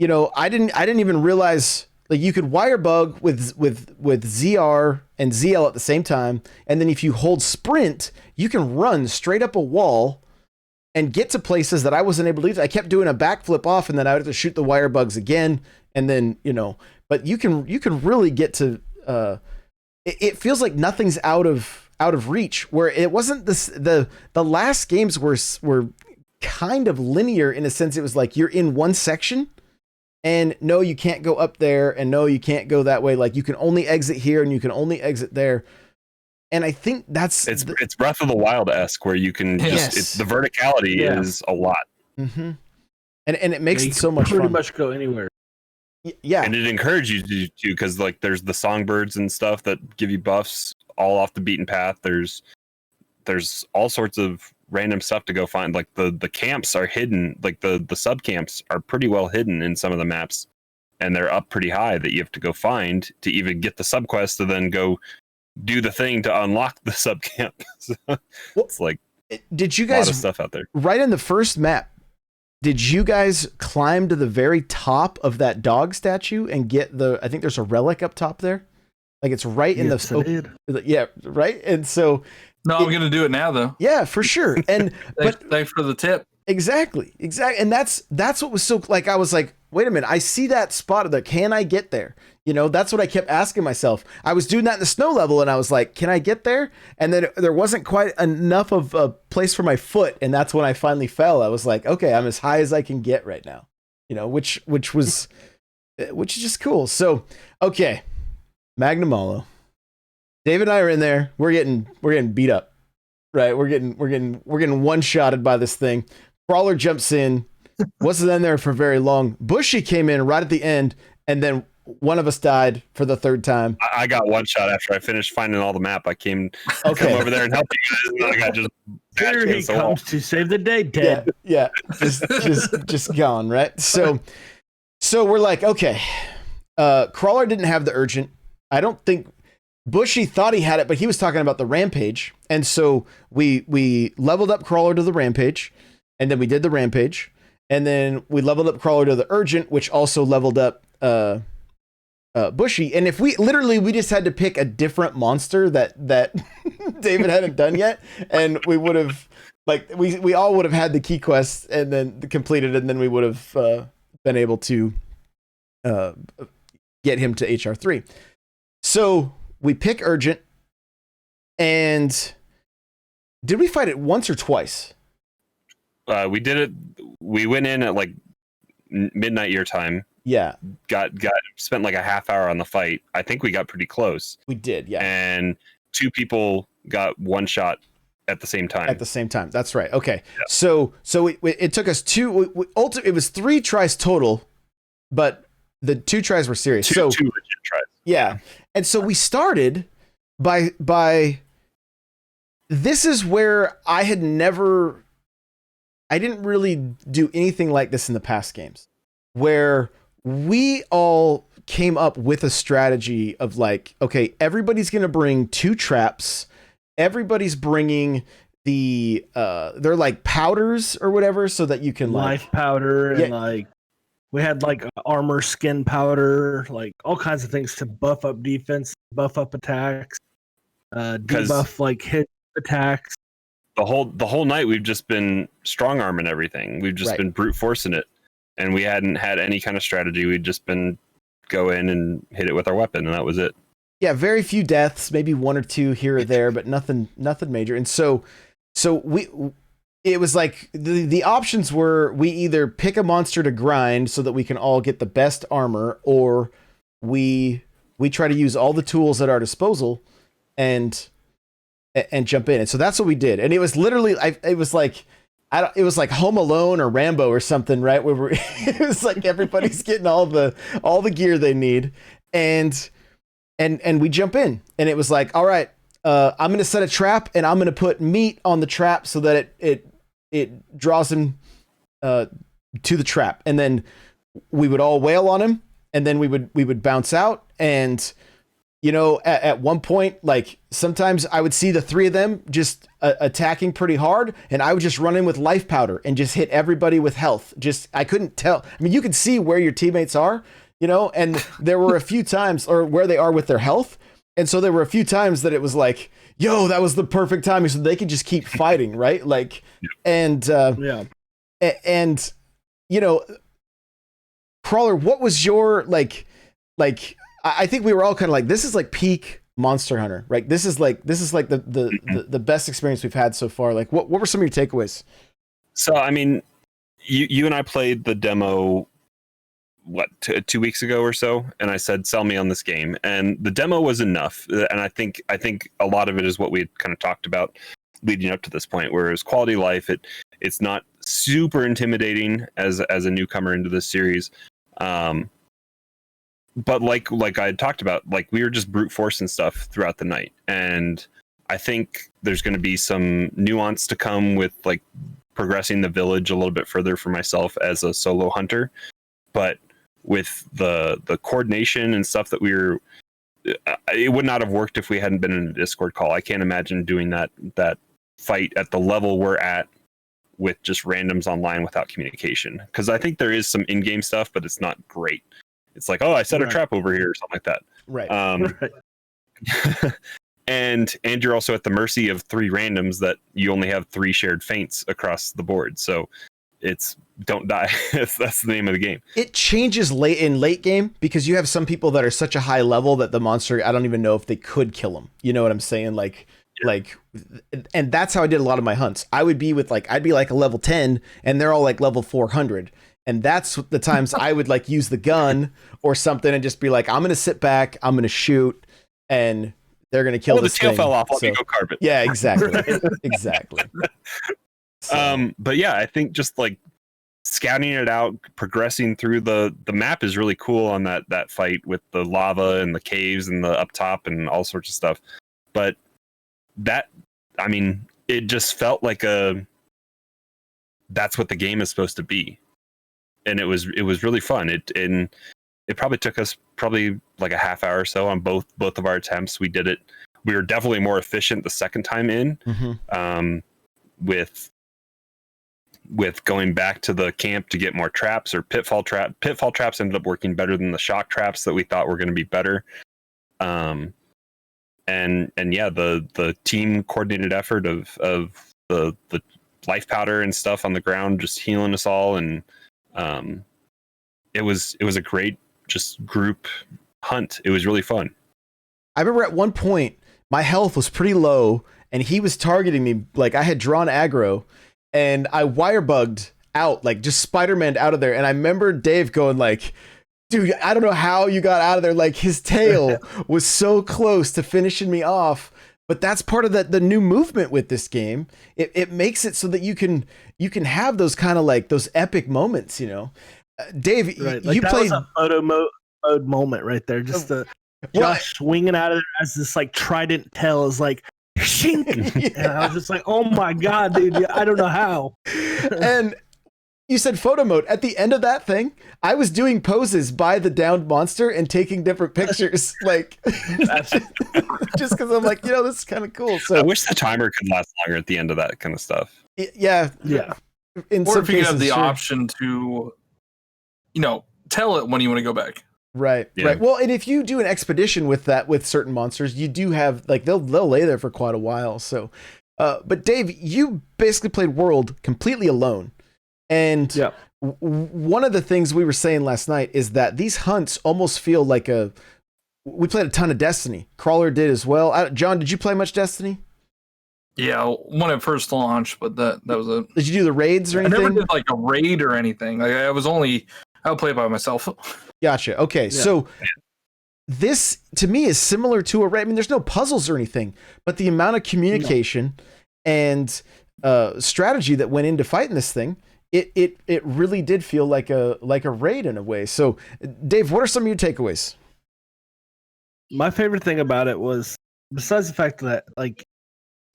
I didn't even realize like you could wire bug with ZR and ZL at the same time. And then if you hold sprint, you can run straight up a wall and get to places that I wasn't able to leave. I kept doing a backflip off, and then I would have to shoot the wire bugs again. And then, but you can really get to, it feels like nothing's out of out of reach, where it wasn't this the last games were kind of linear in a sense. It was like you're in one section and no, you can't go up there, and no, you can't go that way. Like you can only exit here and you can only exit there. And I think it's Breath of the Wild-esque, where you can just the verticality is a lot. Mm-hmm. And it makes it so much pretty fun. much go anywhere. Yeah, and it encourages you to, because like there's the songbirds and stuff that give you buffs all off the beaten path. There's all sorts of random stuff to go find. Like the camps are hidden, like the sub camps are pretty well hidden in some of the maps, and they're up pretty high that you have to go find to even get the sub quest to then go do the thing to unlock the sub camp. So it's like, did you a lot guys of stuff out there right in the first map? Did you guys climb to the very top of that dog statue and get I think there's a relic up top there? Like it's right in yeah, right. And so no, I'm gonna do it now though. Yeah, for sure. And thanks for the tip. Exactly. And that's what was so, like, I was like, wait a minute, I see that spot there. Can I get there? You know, that's what I kept asking myself. I was doing that in the snow level and I was like, can I get there? And then there wasn't quite enough of a place for my foot. And that's when I finally fell. I was like, okay, I'm as high as I can get right now, you know, which is just cool. So, okay. Magnamalo. David and I are in there. We're getting beat up, right? We're getting one-shotted by this thing. Crawler jumps in, wasn't in there for very long. Bushy came in right at the end, and then one of us died for the third time. I got one shot after I finished finding all the map. I came over there and helped you guys, and then I got just here he comes to save the day, dead. Yeah, just gone, right? So we're like, okay. Crawler didn't have the urgent. I don't think Bushy thought he had it, but he was talking about the rampage, and so we leveled up Crawler to the rampage, and then we did the rampage, and then we leveled up Crawler to the urgent, which also leveled up Bushy. And if we just had to pick a different monster that David hadn't done yet, and we would have, like, we all would have had the key quests and then completed, and then we would have been able to get him to HR3. So we pick urgent, and did we fight it once or twice? We did it. We went in at like midnight your time. Yeah. Spent like a half hour on the fight. I think we got pretty close. We did, yeah. And 2 people got one shot at the same time. That's right. Okay. Yeah. So it took us 2. It was 3 tries total, but the 2 tries were serious. Two legit tries. Yeah. And so we started by this is where I didn't really do anything like this in the past games, where we all came up with a strategy of like, okay, everybody's going to bring 2 traps. Everybody's bringing they're like powders or whatever, so that you can life powder and like we had like armor skin powder, like all kinds of things to buff up defense, buff up attacks, debuff like hit attacks. The whole night we've just been strong arming everything. We've just been brute forcing it, and we hadn't had any kind of strategy. We'd just been go in and hit it with our weapon, and that was it. Yeah, very few deaths, maybe 1 or 2 here or there, but nothing major. And so it was like the options were, we either pick a monster to grind so that we can all get the best armor, or we try to use all the tools at our disposal and jump in. And so that's what we did. And it was literally, it was like Home Alone or Rambo or something, right? Where it was like everybody's getting all the gear they need, and we jump in, and it was like, all right, I'm going to set a trap, and I'm going to put meat on the trap so that it draws him to the trap. And then we would all wail on him, and then we would bounce out. And, you know, at one point, like sometimes I would see the 3 of them just attacking pretty hard, and I would just run in with life powder and just hit everybody with health. I couldn't tell. I mean, you could see where your teammates are, you know, and there were a few times, or where they are with their health. And so there were a few times that it was like, yo, that was the perfect timing, so they could just keep fighting, right? Like, and you know, Crawler, what was your like? I think we were all kind of like, this is like peak Monster Hunter, right? This is like the best experience we've had so far. Like, what were some of your takeaways? So, I mean, you and I played the demo, 2 weeks ago or so, and I said, sell me on this game. And the demo was enough. And I think a lot of it is what we had kind of talked about leading up to this point, where it was quality of life. It's not super intimidating as a newcomer into this series. But like I had talked about, like, we were just brute forcing stuff throughout the night. And I think there's going to be some nuance to come with like progressing the village a little bit further for myself as a solo hunter. But with the coordination and stuff that it would not have worked if we hadn't been in a Discord call. I can't imagine doing that fight at the level we're at with just randoms online without communication. Because I think there is some in-game stuff, but it's not great. It's like, oh, I set a trap over here or something like that. Right. Right. and you're also at the mercy of 3 randoms that you only have 3 shared feints across the board. So it's don't die. That's the name of the game. It changes late game because you have some people that are such a high level that the monster, I don't even know if they could kill them. You know what I'm saying? And that's how I did a lot of my hunts. I'd be like a level 10 and they're all like level 400. And that's the times I would like use the gun or something and just be like, I'm going to sit back, I'm going to shoot, and they're going to kill this thing. The tail fell off. Let me go carve it. Yeah, exactly. Exactly. So. But yeah, I think just like scouting it out, progressing through the map is really cool on that fight with the lava and the caves and the up top and all sorts of stuff. But it just felt like that's what the game is supposed to be. And it was really fun. It probably took us like a half hour or so on both of our attempts. We did it. We were definitely more efficient the second time in, with going back to the camp to get more traps or pitfall traps. Pitfall traps ended up working better than the shock traps that we thought were going to be better. And yeah, the team coordinated effort of the life powder and stuff on the ground, just healing us all. And it was a great just group hunt. It was really fun. I remember at one point my health was pretty low and he was targeting me. Like I had drawn aggro and I wire bugged out, like just Spider-Man out of there. And I remember Dave going like, dude, I don't know how you got out of there. Like his tail was so close to finishing me off. But that's part of the new movement with this game. It makes it so that you can have those kind of like those epic moments, you know. Dave, like you that played was a photo mode moment right there. Just Josh swinging out of there as this like trident tail is like shink. And I was just like, oh my god, dude, I don't know how. And you said photo mode. At the end of that thing, I was doing poses by the downed monster and taking different pictures, like just because I'm like, this is kind of cool. So I wish the timer could last longer at the end of that kind of stuff. Yeah. Or if you have the option to, tell it when you want to go back. Right. Yeah. Right. Well, and if you do an expedition with certain monsters, you do have like they'll lay there for quite a while. So, but Dave, you basically played World completely alone. And one of the things we were saying last night is that these hunts almost feel like we played a ton of Destiny. Crawler did as well. John, did you play much Destiny? Yeah, when it first launched, but that was it. Did you do the raids or anything? I never did like a raid or anything. Like I would play by myself. Gotcha. Okay, so this to me is similar to a raid. I mean, there's no puzzles or anything, but the amount of communication and strategy that went into fighting this thing. It really did feel like a raid in a way. So, Dave, what are some of your takeaways? My favorite thing about it was, besides the fact that, like,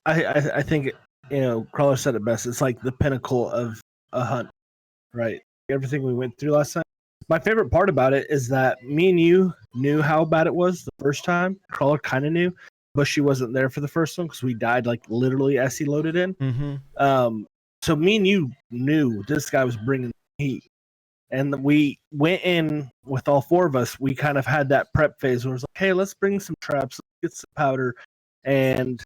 I think Crawler said it best. It's like the pinnacle of a hunt, right? Everything we went through last time. My favorite part about it is that me and you knew how bad it was the first time. Crawler kind of knew, but she wasn't there for the first one because we died like literally as he loaded in. Mm-hmm. So me and you knew this guy was bringing heat. And we went in with all 4 of us. We kind of had that prep phase where it was like, hey, let's bring some traps, let's get some powder. And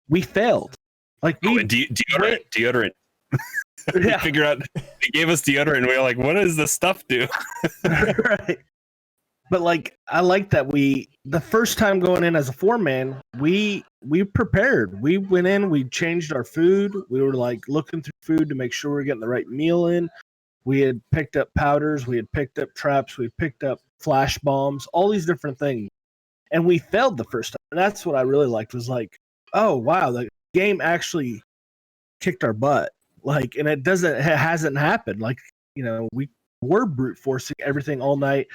we failed. Like deodorant. We figured out they gave us deodorant and we were like, what does this stuff do? Right. But like, I like that the first time going in as a 4-man, we prepared. We went in, we changed our food. We were like looking through food to make sure we we're getting the right meal in. We had picked up powders, we had picked up traps, we picked up flash bombs, all these different things. And we failed the first time. And that's what I really liked, was like, oh wow, the game actually kicked our butt. Like, and it hasn't happened. Like, you know, we were brute forcing everything all night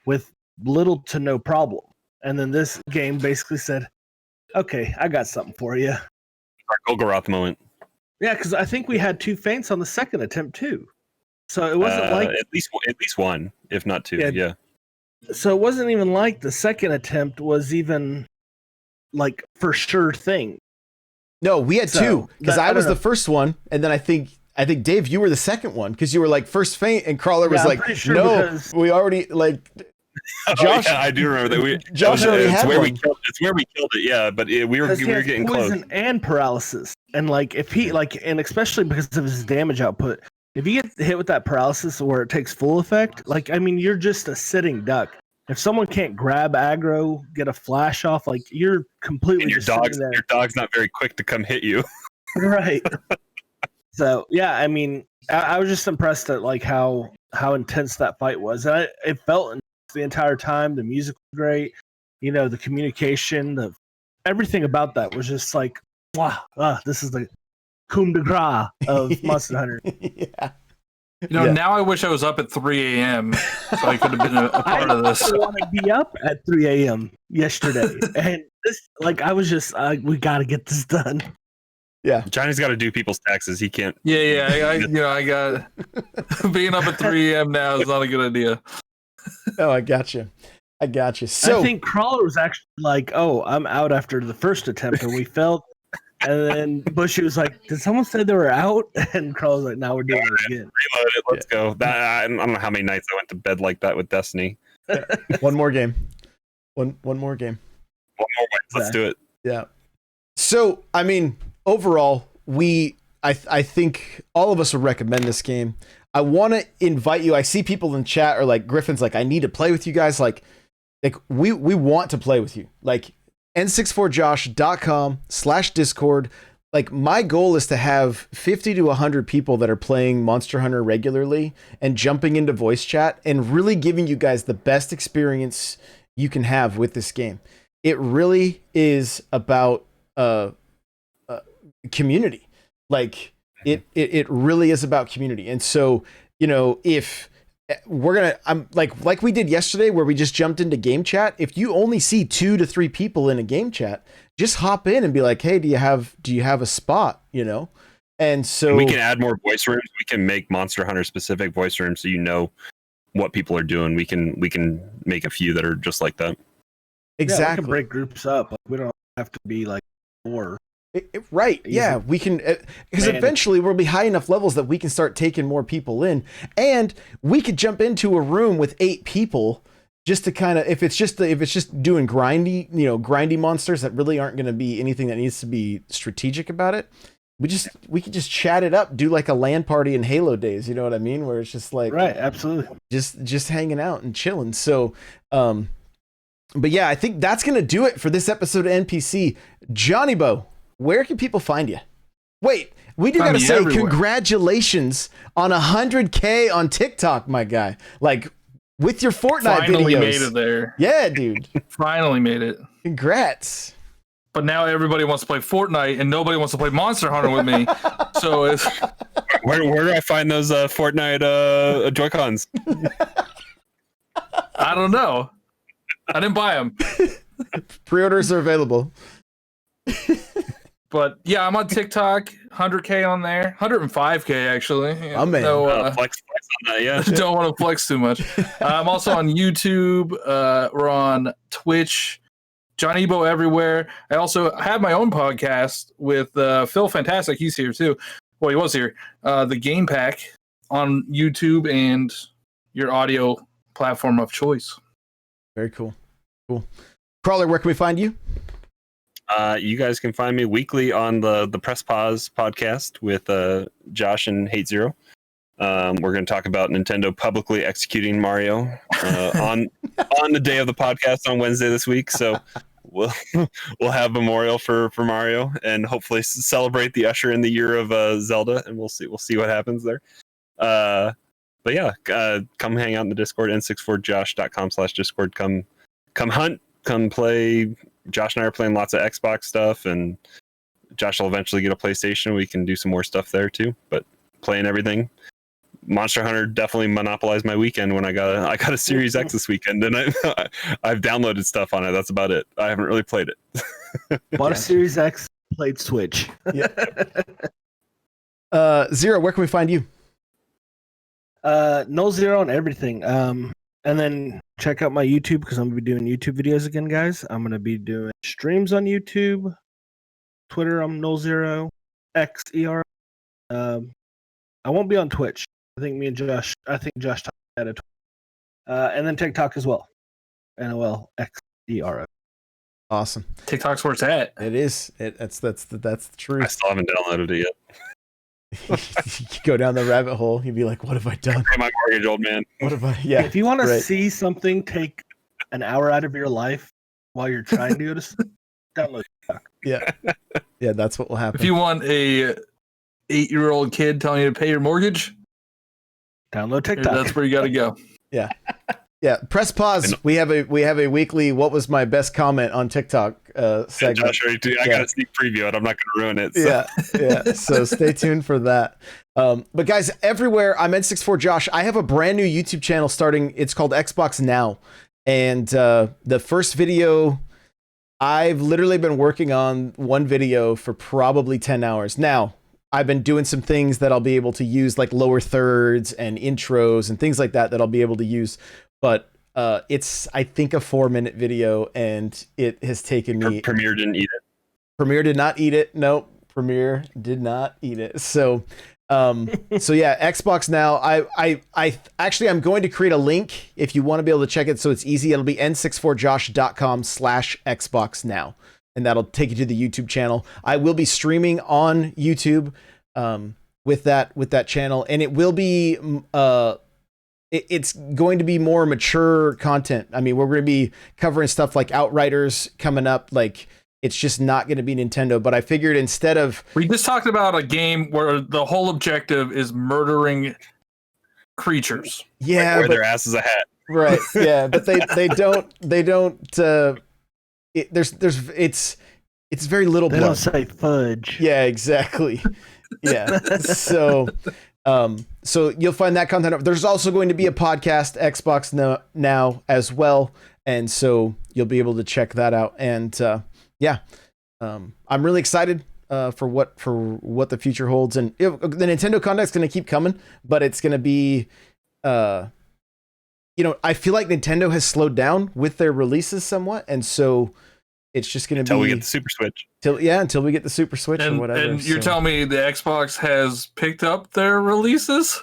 with little to no problem. And then this game basically said, okay, I got something for you. Our Golgoroth moment. Yeah, because I think we had 2 feints on the second attempt too. So it wasn't like at least one, if not 2. Yeah. So it wasn't even like the second attempt was even like for sure thing. No, we had 2 because I was the first one, and then I think Dave, you were the second one because you were like first feint, and Crawler was like, sure, no, we already like. Josh, I do remember that. Josh already had one. It's where we killed it. Yeah, but we were getting close. And paralysis, and like if he and especially because of his damage output, if you get hit with that paralysis where it takes full effect, like I mean, you're just a sitting duck. If someone can't grab aggro, get a flash off, like you're completely. And your dog's not very quick to come hit you. Right. So yeah, I mean, I was just impressed at like how intense that fight was. And it felt the entire time. The music was great. You know, the communication, everything about that was just like, wow, this is the coup de grace of Monster Hunter. Yeah. You know, now I wish I was up at 3 a.m. so I could have been a part of this. I want to be up at 3 a.m. yesterday. And this, like, I was just, we got to get this done. Yeah. Johnny's got to do people's taxes. He can't. Yeah. I got being up at 3 a.m. now is not a good idea. Oh, I got you. So I think Crawler was actually like, "Oh, I'm out after the first attempt," and we failed. And then Bushy was like, "Did someone say they were out?" And Crawler was like, "Now we're doing it again. Reload it. Let's go." I don't know how many nights I went to bed like that with Destiny. One more game. One more game. One more win. Let's do it. Yeah. So, I mean, overall, I think all of us would recommend this game. I want to invite you. I see people in chat are like, Griffin's like, I need to play with you guys. Like we want to play with you. Like n64josh.com/discord. Like my goal is to have 50 to 100 people that are playing Monster Hunter regularly and jumping into voice chat and really giving you guys the best experience you can have with this game. It really is about community. Like it really is about community. And so, you know, if I'm like we did yesterday where we just jumped into game chat. If you only see 2 to 3 people in a game chat, just hop in and be like, hey, do you have a spot, you know? And so we can add more voice rooms. We can make Monster Hunter specific voice rooms so you know what people are doing. We can make a few that are just like that. Exactly. Yeah, we can break groups up. Like, we don't have to be like 4. Right. Yeah, we can, because eventually we'll be high enough levels that we can start taking more people in, and we could jump into a room with 8 people just to kind of, if it's just doing grindy monsters that really aren't going to be anything that needs to be strategic about it. We could just chat it up, do like a LAN party in Halo days. You know what I mean? Where it's just like, right. Absolutely. Just hanging out and chilling. So, but yeah, I think that's going to do it for this episode of NPC. Johnny Bo, where can people find you? Wait, we do got to say everywhere. Congratulations on 100K on TikTok, my guy. Like with your Fortnite Finally videos. Made it there. Yeah, dude. Finally made it. Congrats. But now everybody wants to play Fortnite and nobody wants to play Monster Hunter with me. So it's where do I find those Fortnite Joy-Cons? I don't know. I didn't buy them. Pre-orders are available. But yeah, I'm on TikTok, 100K on there, 105K actually. Oh man, flex on that, yeah. Don't want to flex too much. I'm also on YouTube. We're on Twitch. Johnny Bo everywhere. I also have my own podcast with Phil Fantastic. He's here too. Well, he was here. The Game Pack on YouTube and your audio platform of choice. Very cool. Cool. Crawler, where can we find you? You guys can find me weekly on the Press Pause podcast with Josh and Hate Zero. We're going to talk about Nintendo publicly executing Mario on the day of the podcast on Wednesday this week. So we'll have memorial for Mario and hopefully celebrate the usher in the year of Zelda, and we'll see what happens there. But yeah, come hang out in the Discord, n64josh.com/discord. Come hunt, come play. Josh and I are playing lots of Xbox stuff, and Josh will eventually get a PlayStation. We can do some more stuff there too, but playing everything. Monster Hunter definitely monopolized my weekend when I got a Series X this weekend, and I've downloaded stuff on it. That's about it. I haven't really played it. Bought a Series X, played Switch. Yeah. Zero, where can we find you? No Zero on everything. And then check out my YouTube because I'm gonna be doing YouTube videos again, guys. I'm gonna be doing streams on YouTube, Twitter. I'm No Zero, XER. I won't be on Twitch. I think Josh had a Twitch. And then TikTok as well. NOL XERO. Awesome. TikTok's where it's at. It is. That's the truth. I still haven't downloaded it yet. You go down the rabbit hole, you'd be like, what have I done? Pay my mortgage, old man. What have I? Yeah. If you want right. to see something take an hour out of your life while you're trying to go to sleep, download TikTok. Yeah. Yeah, that's what will happen. If you want a 8-year-old kid telling you to pay your mortgage, download TikTok. that's where you got to go. Yeah. Yeah. Press pause. We have a weekly "What was my best comment" on TikTok segment. Josh, I got a sneak preview, and I'm not going to ruin it. So. Yeah. So stay tuned for that. But guys, everywhere, I'm N64Josh. I have a brand new YouTube channel starting. It's called Xbox Now, and the first video, I've literally been working on one video for probably 10 hours now. I've been doing some things that I'll be able to use, like lower thirds and intros and things like that I'll be able to use. But it's, I think, a 4-minute video, and it has taken me. Premiere didn't eat it. Premiere did not eat it. Nope. Premiere did not eat it. So, so yeah, Xbox Now. I actually, I'm going to create a link if you want to be able to check it. So it's easy. It'll be n64josh.com/Xbox Now. And that'll take you to the YouTube channel. I will be streaming on YouTube with that channel, and it will be it's going to be more mature content. I mean, we're going to be covering stuff like Outriders coming up. Like, it's just not going to be Nintendo. But I figured instead of, we just talked about a game where the whole objective is murdering creatures. Yeah, wear their asses a hat. Right. Yeah, but they don't. It's very little They blood. don't say fudge. Yeah, exactly. Yeah. So you'll find that content. There's also going to be a podcast, Xbox Now as well, and so you'll be able to check that out. And I'm really excited for what the future holds. And the Nintendo content's going to keep coming, but it's going to be I feel like Nintendo has slowed down with their releases somewhat, and so it's just going to be until we get the Super Switch. Until we get the Super Switch or whatever. And you're telling me the Xbox has picked up their releases?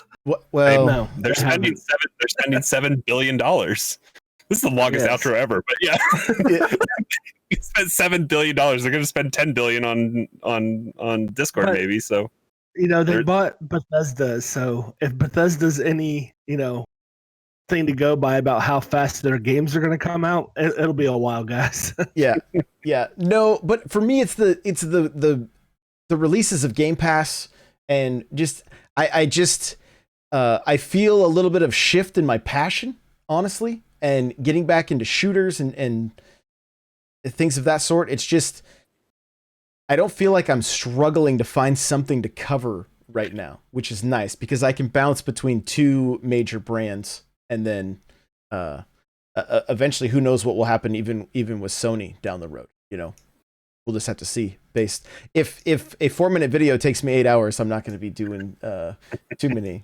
Well, no, they're spending $7 billion. This is the longest outro ever, but yeah. You spent $7 billion. They're going to spend $10 billion on Discord, but, maybe. So they bought Bethesda. So if Bethesda's any thing to go by about how fast their games are going to come out, it'll be a while, guys. Yeah. No, but for me, it's the releases of Game Pass, and just I feel a little bit of shift in my passion, honestly, and getting back into shooters and things of that sort. It's just, I don't feel like I'm struggling to find something to cover right now, which is nice because I can bounce between two major brands. And then eventually, who knows what will happen even with Sony down the road, We'll just have to see. If a 4-minute video takes me 8 hours, I'm not going to be doing too many,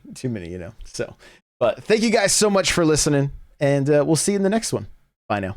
So, but thank you guys so much for listening, and we'll see you in the next one. Bye now.